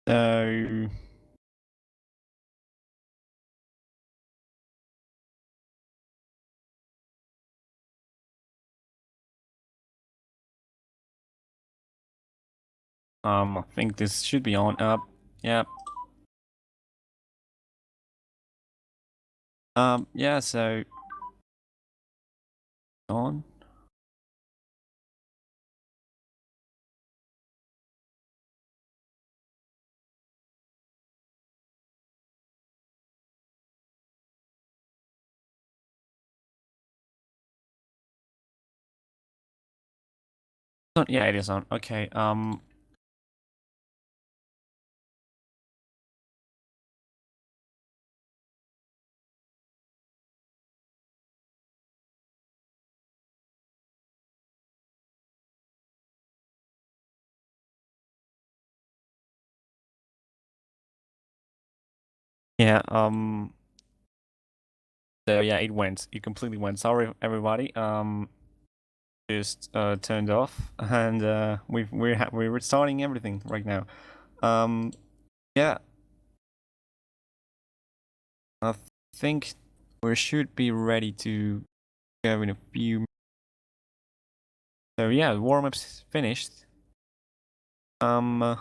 So I think this should be on. Yeah. Yeah. So on. Yeah, it is on. Okay. Yeah. So yeah, it went. It completely went. Sorry, everybody. Just turned off, and we're restarting everything right now. Yeah. I think we should be ready to go in a few. So yeah, the warm-up's finished. Um,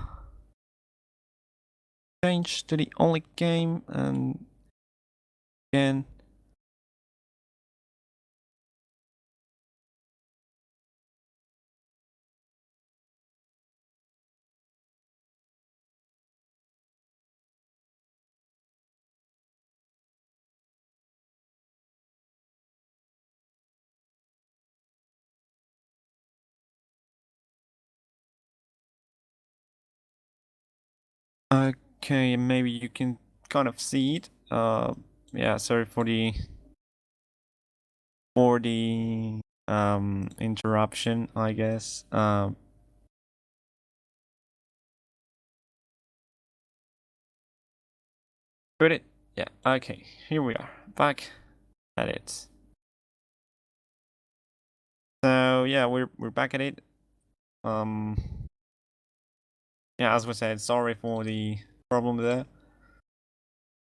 change to the only game, and again. Okay, maybe you can kind of see it. Yeah, sorry for the interruption, I guess. But it, yeah, okay, here we are, back at it. So yeah, we're back at it. Um, yeah, as we said, sorry for the problem there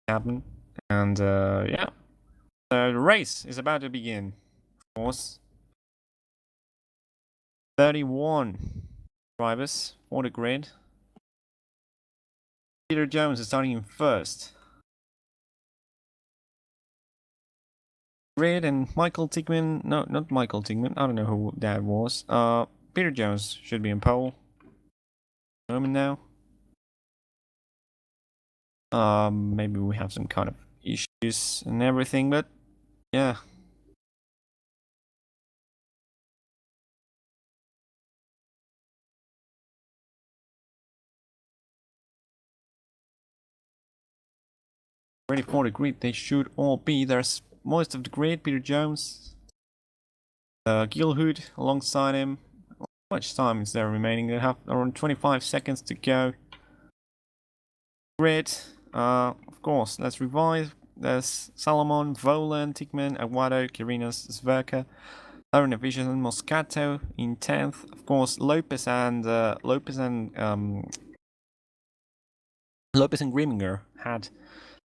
happened, and yeah, so the race is about to begin. Of course, 31 drivers for the grid. Peter Jones is starting in first. Grid and Michael Tigman. No, not Michael Tigman. I don't know who that was. Peter Jones should be in pole. Moment now. Maybe we have some kind of issues and everything, but yeah. Ready for the grid. They should all be. There's most of the grid. Peter Jones, Gilhood alongside him. How much time is there remaining? They have around 25 seconds to go. Grid. Of course. Let's revise. There's Salomon, Volan, Tickman, Aguado, Kirinos, Zverka, Aaron Vision and Moscato in 10th. Of course, Lopez and Griminger had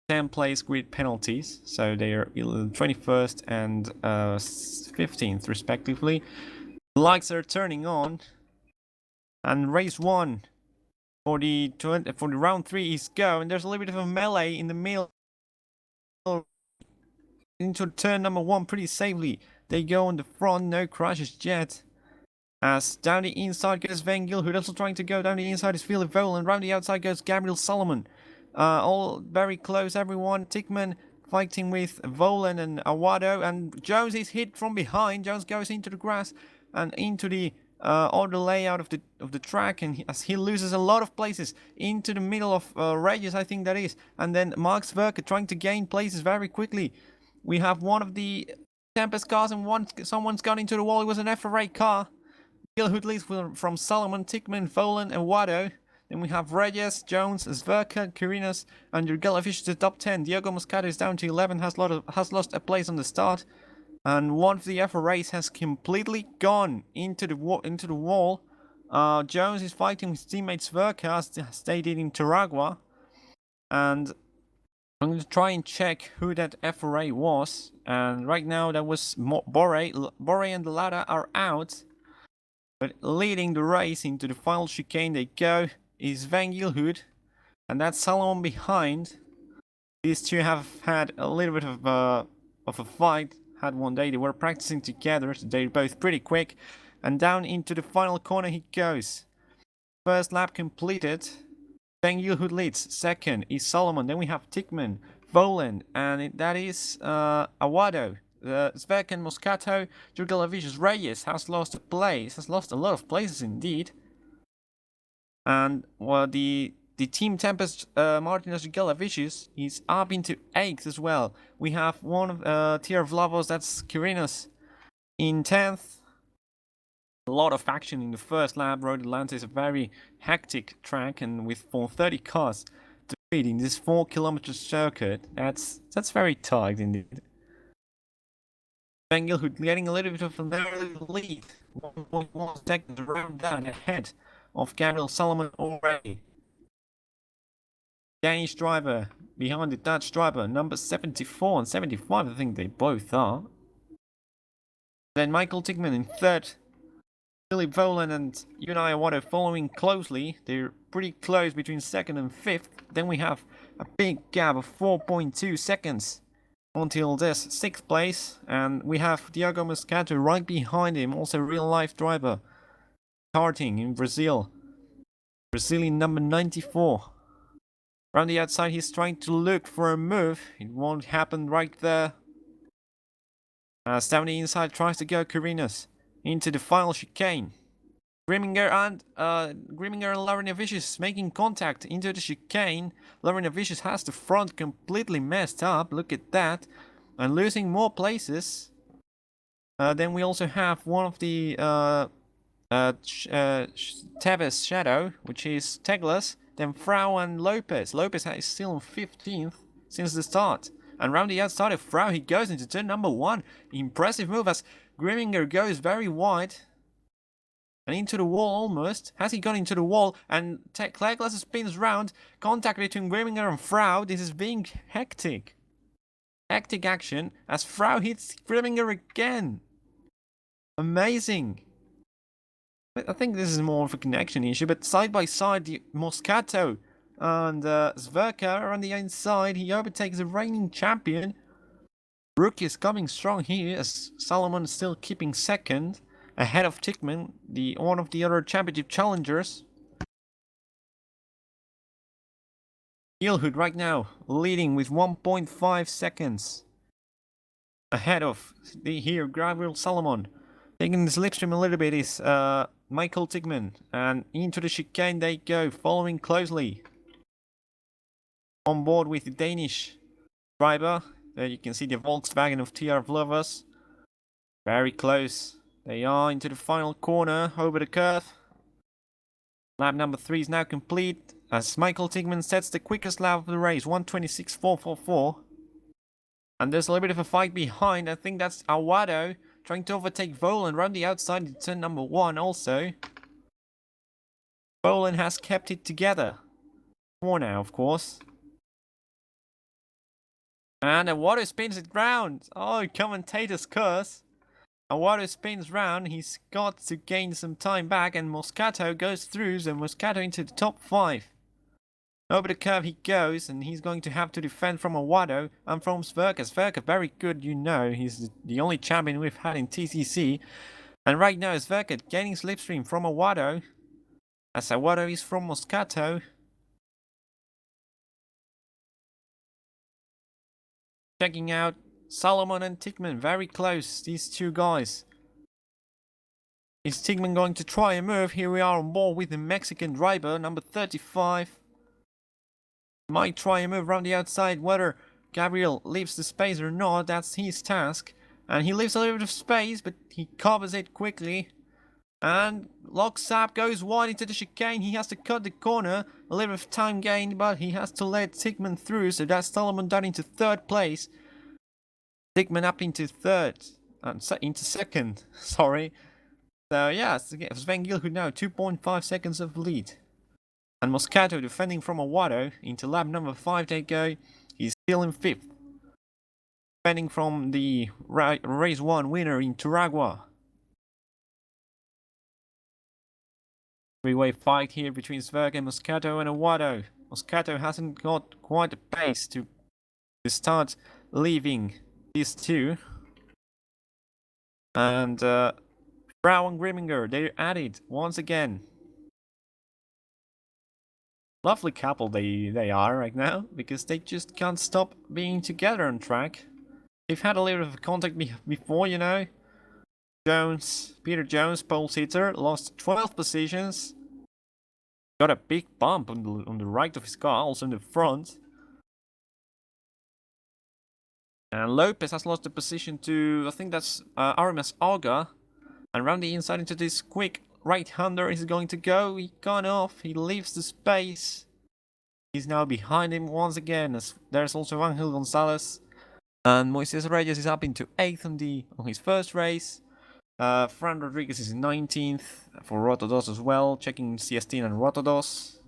10 place grid penalties, so they are 21st and 15th respectively. The lights are turning on, and race 1 for the round 3 is go, and there's a little bit of a melee in the middle into turn number 1 pretty safely. They go on the front, no crashes yet. As down the inside goes Van Gil, who's also trying to go down the inside is Philip Vole, and round the outside goes Gabriel Solomon. All very close, everyone. Tickman fighting with Volan and Awado, and Jones is hit from behind. Jones goes into the grass and into the other layout of the track, and as he loses a lot of places into the middle of Regis, I think that is, and then Mark Zwerke trying to gain places very quickly. We have one of the Tempest cars, and someone's gone into the wall. It was an FRA car. Gilhood leads from Solomon, Tickman, Volan, and Wado. Then we have Reyes, Jones, Zverka, Kirinos, and Jurgela finishes the top 10. Diogo Moscato is down to 11, has lost a place on the start. And one of the FRAs has completely gone into the wall. Jones is fighting with teammates Verka as they did in Taragua. And I'm going to try and check who that FRA was. And right now that was Bore and Lara are out. But leading the race into the final chicane they go is Van Gilhood. And that's Salomon behind. These two have had a little bit of a fight. Had one day they were practicing together. So they're both pretty quick. And down into the final corner he goes. First lap completed. Van Gilhood leads. Second is Solomon. Then we have Tickman, Voland, and that is Aguado. Zvek and Moscato. Jurgelavicius Reyes has lost a place. Has lost a lot of places indeed. And well, the Team Tempest Martinos Jurgelavicius is up into 8th as well. We have one of tier of Lavos, that's Kirinos, in 10th. A lot of action in the first lap. Road Atlanta is a very hectic track, and with 430 cars to beat in this 4-kilometer circuit, that's very tight indeed. Van Gilhood getting a little bit of an early lead, 1.1 seconds round down ahead of Gabriel Solomon already. Danish driver behind the Dutch driver, number 74 and 75, I think they both are. Then Michael Tickman in 3rd. Philip Voland and Unai Aguado following closely. They're pretty close between 2nd and 5th. Then we have a big gap of 4.2 seconds until this 6th place. And we have Diogo Moscato right behind him, also real life driver. Karting in Brazil. Brazilian number 94. Around the outside he's trying to look for a move. It won't happen right there. Down the inside tries to go Kirinos into the final chicane. Grimminger and Laurinavicius making contact into the chicane. Laurinavicius has the front completely messed up. Look at that. And losing more places. Then we also have one of the Tevez Shadow, which is Teglas. Then Frau and Lopez. Lopez is still in 15th since the start. And round the outside of Frau, he goes into turn number 1. Impressive move as Grimminger goes very wide. And into the wall almost. Has he gone into the wall? And Clairglass spins round. Contact between Grimminger and Frau. This is being hectic. Hectic action as Frau hits Grimminger again. Amazing. I think this is more of a connection issue, but side by side, the Moscato and Zverka on the inside. He overtakes the reigning champion. Brook is coming strong here as Salomon is still keeping 2nd, ahead of Tickman, one of the other championship challengers. Gilhood right now leading with 1.5 seconds ahead of here Gabriel Salomon. Taking the slipstream a little bit is Michael Tickman, and into the chicane they go, following closely. On board with the Danish driver. There you can see the Volkswagen of TR Vlovers. Very close. They are into the final corner, over the curve. Lap number 3 is now complete, as Michael Tickman sets the quickest lap of the race, 1:26.444. And there's a little bit of a fight behind. I think that's Aguado trying to overtake Voland round the outside in turn number 1 also. Voland has kept it together. For now, of course. And Aguado spins it round. Oh, commentator's curse. Aguado spins round. He's got to gain some time back, and Moscato goes through. So Moscato into the top 5. Over the curve he goes, and he's going to have to defend from Aguado and from Zverka. Zverka, very good, you know. He's the only champion we've had in TCC. And right now Zverka gaining slipstream from Aguado, as Aguado is from Moscato. Checking out Salomon and Tickman, very close, these two guys. Is Tickman going to try a move? Here we are on board with the Mexican driver, number 35. Might try a move around the outside. Whether Gabriel leaves the space or not, that's his task. And he leaves a little bit of space, but he covers it quickly. And Locksap goes wide into the chicane. He has to cut the corner. A little bit of time gained, but he has to let Tickman through. So that's Solomon down into 3rd place. Tickman up into 3rd. Into 2nd. Sorry. So yeah, Sven Gilhut now 2.5 seconds of lead. And Moscato defending from Awado into lap number 5 they go. He's still in 5th. Defending from the race 1 winner in Turagua. Three-way fight here between Sverker, Moscato and Awado. Moscato hasn't got quite a pace to start leaving these two. And Frau and Grimminger, they're at it once again. Lovely couple they are right now, because they just can't stop being together on track. They've had a little bit of contact before, you know. Peter Jones, pole sitter, lost 12 positions. Got a big bump on the right of his car, also in the front. And Lopez has lost the position to, I think that's Aramis Auga. And around the inside into this quick right-hander is going to go. He gone off, he leaves the space. He's now behind him once again, as there's also Angel Gonzalez. And Moises Reyes is up into 8th on his first race. Fran Rodriguez is in 19th for Rotodos as well, checking CST and Rotodos.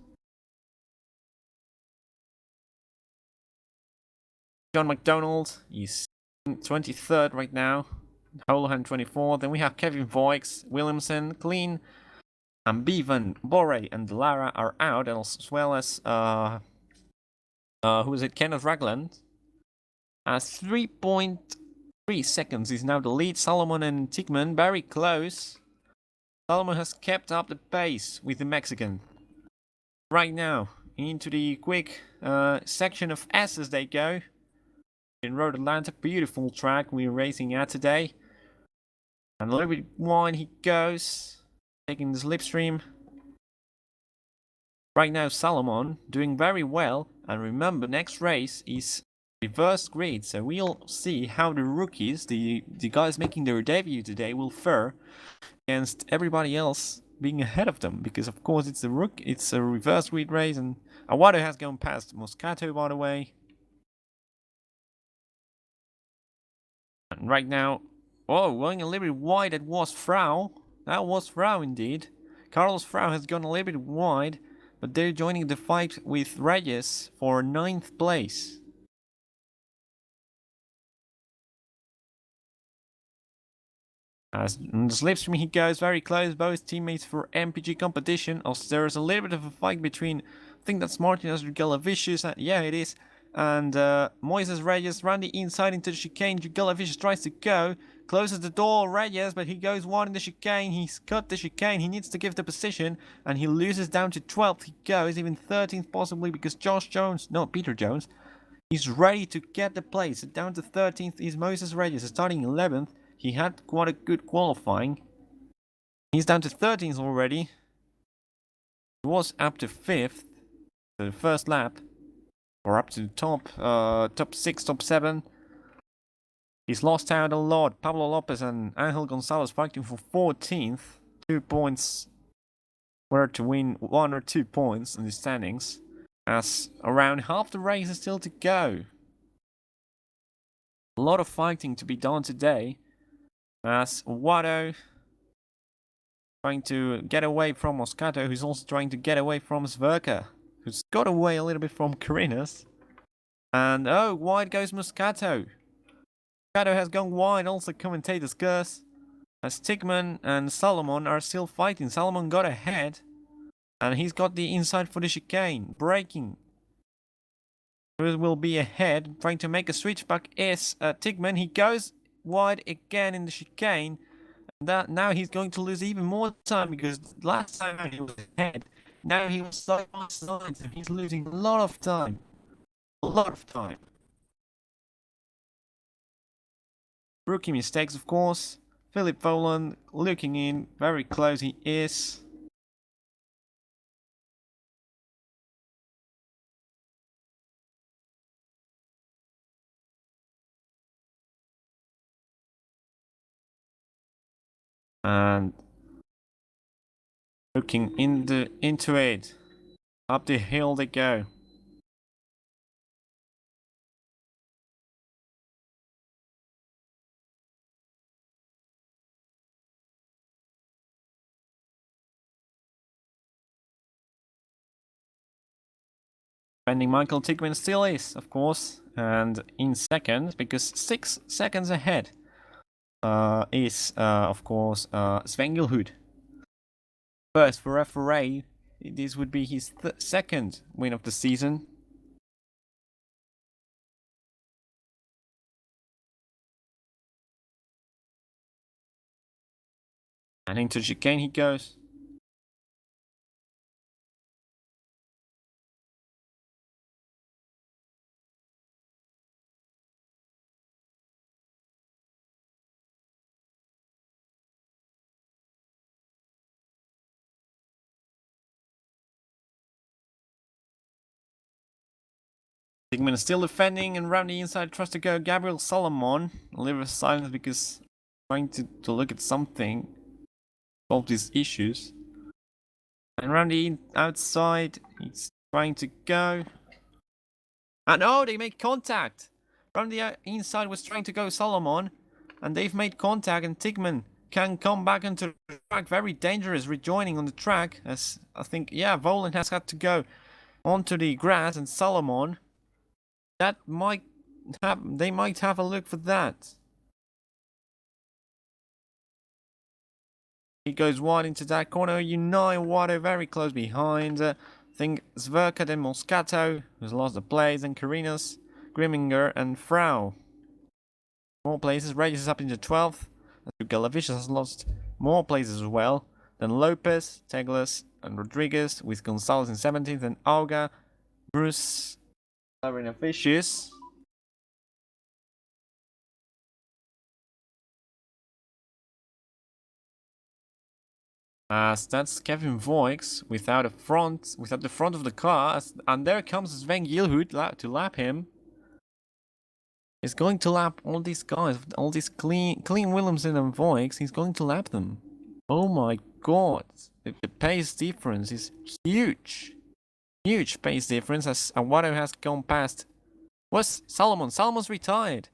John McDonald is 23rd right now. Holohan 24th. Then we have Kevin Voix, Williamson, Clean, and Bevan, Borre, and Lara are out, as well as who is it? Kenneth Ragland. 3.3 seconds is now the lead. Salomon and Tickman very close. Salomon has kept up the pace with the Mexican. Right now, into the quick section of S's they go. In Road Atlanta, beautiful track we're racing at today. And a little bit wide he goes, taking the slipstream. Right now, Salomon doing very well. And remember, next race is reverse grid, so we'll see how the rookies, the guys making their debut today, will fare against everybody else being ahead of them. Because of course it's a reverse grid race, and Awado has gone past Moscato, by the way. And right now, going a little bit wide, that was Frau. That was Frau indeed. Carlos Frau has gone a little bit wide, but they're joining the fight with Reyes for 9th place. As on the slipstream he goes very close, both teammates for MPG competition. Also, there's a little bit of a fight between, I think that's Martinez Galavicius, yeah it is, and Moises Reyes round the inside into the chicane. Galavicius tries to go, closes the door, Reyes, but he goes wide in the chicane. He's cut the chicane, he needs to give the position, and he loses down to 12th. He goes, even 13th possibly, because Peter Jones, he's ready to get the place. Down to 13th is Moises Reyes, starting 11th. He had quite a good qualifying. He's down to 13th already. He was up to 5th, the first lap, or up to the top 6, top 7. He's lost out a lot. Pablo Lopez and Angel Gonzalez fighting for 14th. 2 points were to win 1 or 2 points in the standings, as around half the race is still to go. A lot of fighting to be done today, as Wado trying to get away from Moscato, who's also trying to get away from Sverker, who's got away a little bit from Carinas. And wide goes Moscato. Moscato has gone wide, also commentator's curse, as Tickman and Salomon are still fighting. Salomon got ahead, and he's got the inside for the chicane, braking. Who will be ahead, trying to make a switchback is Tickman. He goes wide again in the chicane. That now he's going to lose even more time, because last time he was ahead. Now he was side by side, so he's losing a lot of time. A lot of time. Rookie mistakes, of course. Philip Voland looking in, very close he is. And looking into it. Up the hill they go. Pending Michael Tickman still is, of course, and in second, because 6 seconds ahead is, of course, Sven Gilhood. First, for FRA, this would be his second win of the season. And into chicane he goes. Sigmund is still defending, and round the inside tries to go Gabriel Solomon. A little bit of silence because trying to look at something, solve these issues. And round the outside, he's trying to go. And oh, they make contact! Round the inside was trying to go Solomon, and they've made contact, and Tigman can come back into the track. Very dangerous, rejoining on the track, as I think, yeah, Volan has had to go onto the grass, and Solomon, that might have, they might have a look for that. He goes wide into that corner. Unai Wado very close behind. I think Zverka, then Moscato, who's lost the place, and Karinas, Grimminger, and Frau. More places. Regis is up into 12th. Galavicius has lost more places as well. Then Lopez, Teglas, and Rodriguez, with Gonzalez in 17th, and Auga, Bruce, Arena Vicious. As that's Kevin Voix without the front of the car, and there comes Sven Gilhood to lap him. He's going to lap all these guys, all these clean Williamson and Voix. He's going to lap them. Oh my god, the pace difference is huge. Huge pace difference as Awado has gone past. What's Solomon? Solomon's retired.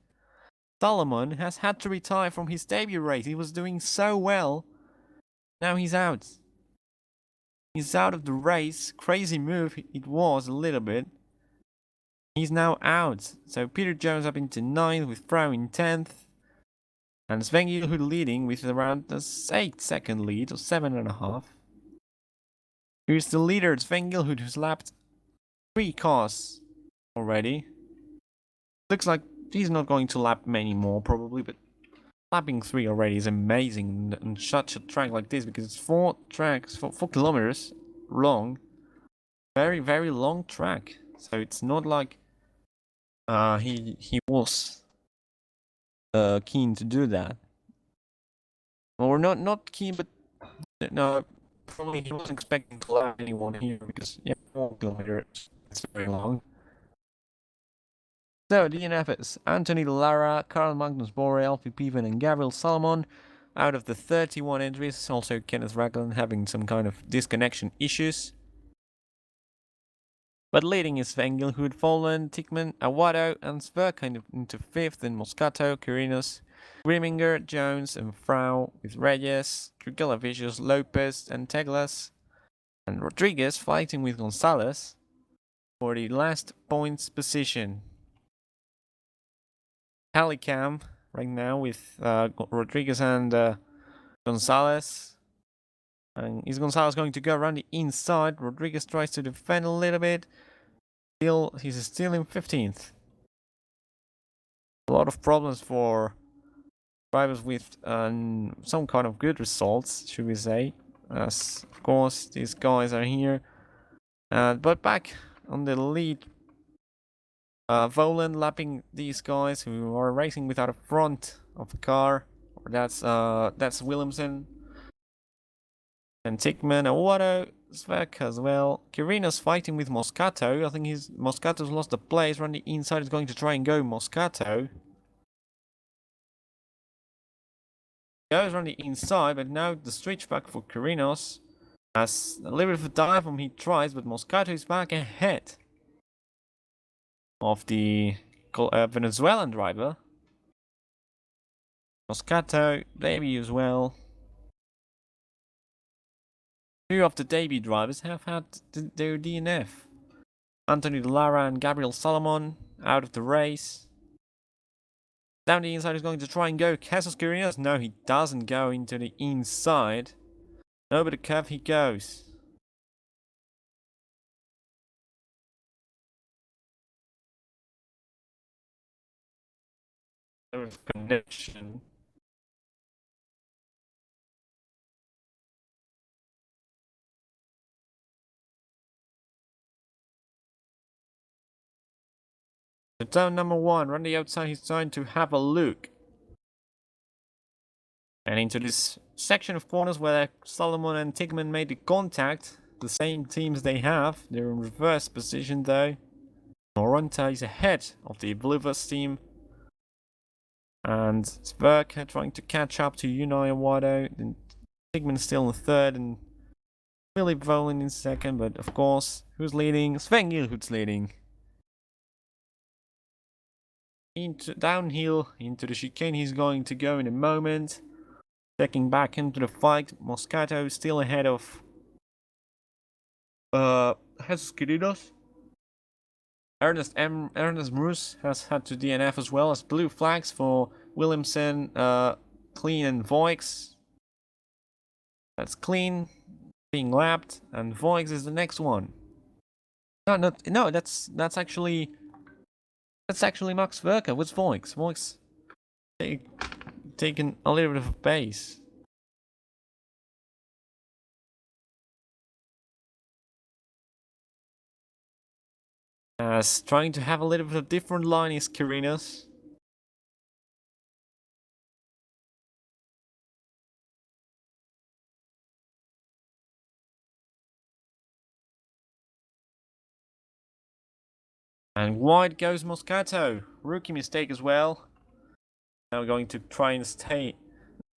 Solomon has had to retire from his debut race. He was doing so well. Now he's out. He's out of the race. Crazy move it was a little bit. He's now out. So Peter Jones up into 9th with Frau in 10th. And Sven Gilhood leading with around a 8-second lead or 7.5. Here's the leader, Sven Gilhood, who's lapped 3 cars already. Looks like he's not going to lap many more probably, but lapping 3 already is amazing on such a track like this because it's 4 kilometers long. Very, very long track. So it's not like he was keen to do that. Or not keen, but no, probably he wasn't expecting to lap anyone here because 4 kilometers is very long. So DNFs: Anthony Lara, Carl Magnus Bore, Alfie Piven, and Gabriel Solomon. Out of the 31 entries, also Kenneth Ragland having some kind of disconnection issues. But leading is Sven Gilhood, Volan, Tickman, Awado, and Zverka into 5th, and Moscato, Kirinos, Grimminger, Jones, and Frau, with Reyes, Trugalavicius, Lopez, and Teglas, and Rodriguez fighting with Gonzalez for the last points position. Halicam right now with Rodriguez and Gonzalez. And is Gonzalez going to go around the inside? Rodriguez tries to defend a little bit. He's still in 15th. A lot of problems for drivers with some kind of good results, should we say. As of course these guys are here. But back on the lead, Volan lapping these guys who are racing without a front of the car. That's Williamson. And Tickman, Awado, Svek as well. Kirinos fighting with Moscato. I think Moscato's lost the place. Around the inside is going to try and go Moscato. Goes around the inside, but now the switchback for Kirinos. Has a little bit of a dive from he tries, but Moscato is back ahead of the Venezuelan driver. Moscato, debut as well. 2 of the debut drivers have had their DNF. Anthony Lara and Gabriel Solomon out of the race. Down the inside, he's going to try and go. Jesus Carreras. No, he doesn't go into the inside. Over the curve he goes. There was connection. So turn number 1, run the outside, he's trying to have a look. And into this section of corners where Solomon and Tigman made the contact. The same teams they have. They're in reverse position though. Moronta is ahead of the Bluebirds team. And Sverker trying to catch up to Unai Awado. Then Tigman still in third and Philip Volin in second. But of course, who's leading? Sven Gilhood's leading. Into downhill, into the chicane he's going to go in a moment. Checking back into the fight, Moscato still ahead of Jesus Queridos. Ernest Bruce has had to DNF as well as blue flags for Williamson, Clean and Voix. That's Clean being lapped, and Voix is the next one. No, that's actually Max Verker. What's Voix? Voix taken a little bit of a pace. As trying to have a little bit of different line is Carreras. And wide goes Moscato. Rookie mistake as well. Now going to try and stay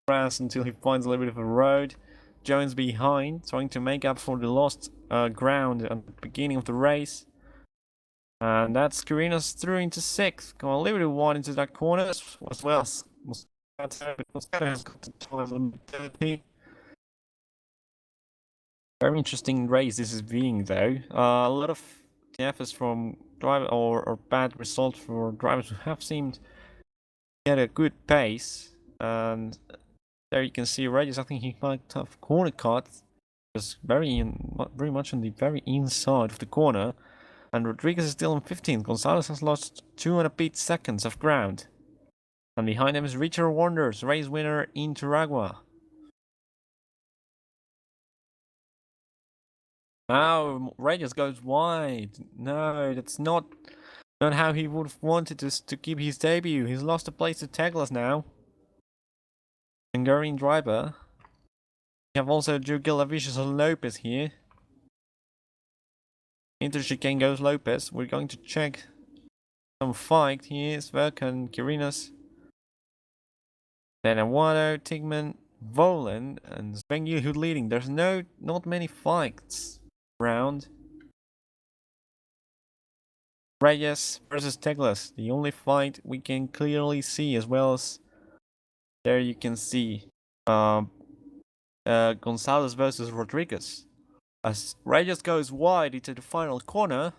grass until he finds a little bit of a road. Jones behind, trying to make up for the lost ground at the beginning of the race. And that's Carreras through into 6th. Going a little bit wide into that corner as well. Moscato has got the top of the 30. Very interesting race this is being though. A lot of efforts from driver or bad results for drivers who have seemed to get a good pace. And there you can see Regis, I think he might have corner cut. Was very much on the very inside of the corner. And Rodriguez is still in 15th. Gonzalez has lost 200 seconds of ground. And behind him is Richard Wonders, race winner in Taragua. Now Regis goes wide. No, that's not how he would have wanted to keep his debut. He's lost a place to Teglas now. Hungarian driver. We have also Joe Gilavicius and Lopez here. Into chicane goes Lopez. We're going to check some fight here. Sverk and Carreras. Then Awado, Tigman, Voland, and Sven Gilhood leading. There's not many fights around. Reyes versus Teglas. The only fight we can clearly see, as well as there you can see Gonzalez versus Rodriguez. As Reyes goes wide into the final corner.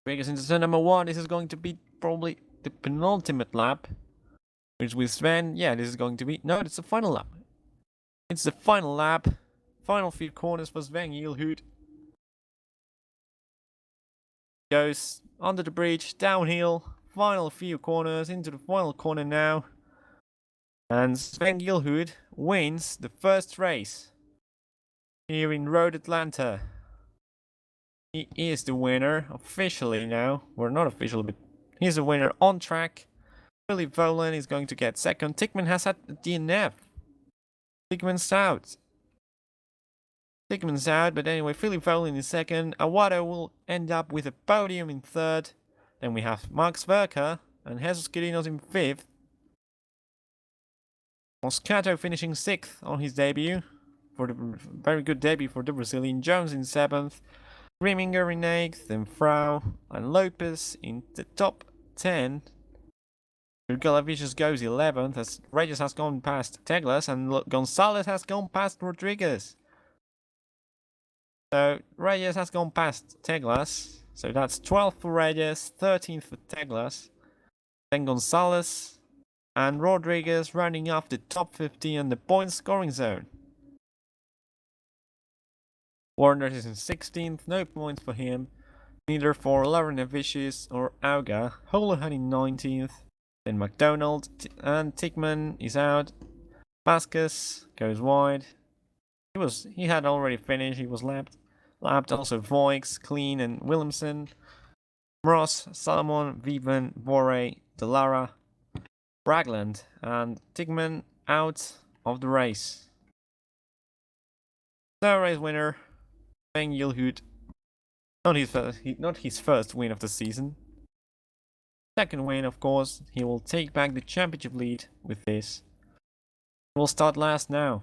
Rodriguez into turn number 1. This is going to be probably the penultimate lap. Which with Sven, yeah, this is going to be... No, it's the final lap. It's the final lap. Final few corners for Sven Gilhood. Goes under the bridge, downhill. Final few corners, into the final corner now. And Sven Gilhood wins the first race here in Road Atlanta. He is the winner officially now. Well, not officially, but he's the winner on track. Philip Volan is going to get second. Tickman has had a DNF. Tickman's out. Tickman's out, but anyway, Philip Volan is second. Awado will end up with a podium in third. Then we have Max Verker and Jesus Queridos in 5th. Moscato finishing 6th on his debut. For the very good debut for the Brazilian. Jones in 7th. Reminger in 8th. Then Frau and Lopez in the top 10. Galavicius goes 11th as Regis has gone past Teglas and Gonzalez has gone past Rodriguez. So Regis has gone past Teglas. So that's 12th for Regis, 13th for Teglas. Then Gonzalez and Rodriguez rounding off the top 50 in the point scoring zone. Warner is in 16th, no points for him. Neither for Larinavicius or Auga. Holohan in 19th. Then McDonald and Tickman is out. Vasquez goes wide. He had already finished, he was lapped. Lapped also Voix, Clean and Williamson. Ross, Salomon, Viven, Bore, Delara, Bragland and Tickman out of the race. So race winner, Van Gilhood. Not his first win of the season. Second win, of course. He will take back the championship lead with this. We'll start last now.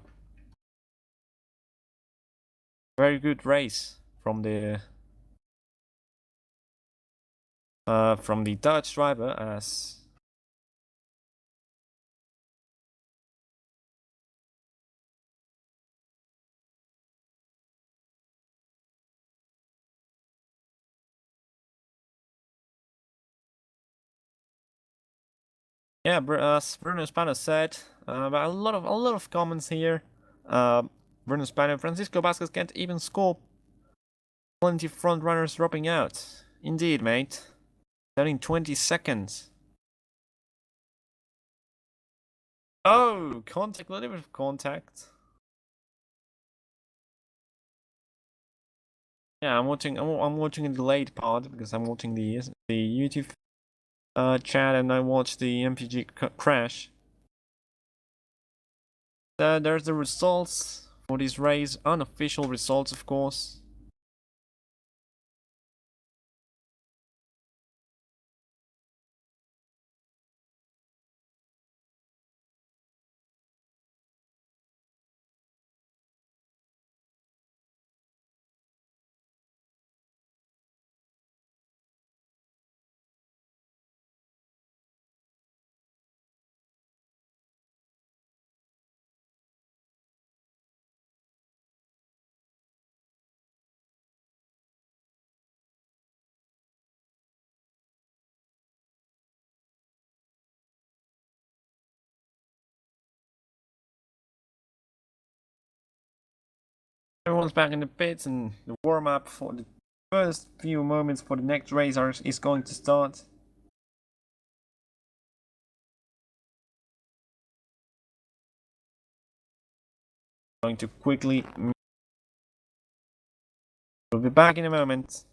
Very good race from the Dutch driver as yeah, as Bruno Spano said, but a lot of comments here. Bruno Spano, Francisco Vasquez can't even score. Plenty of front runners dropping out. Indeed, mate. Down in 20 seconds. Oh, contact, a little bit of contact. Yeah, I'm watching a delayed part because I'm watching the YouTube chat and I watch the MPG crash. There's the results for this race, unofficial results, of course. Everyone's back in the pits and the warm-up for the first few moments for the next race is going to start. Going to quickly. We'll be back in a moment.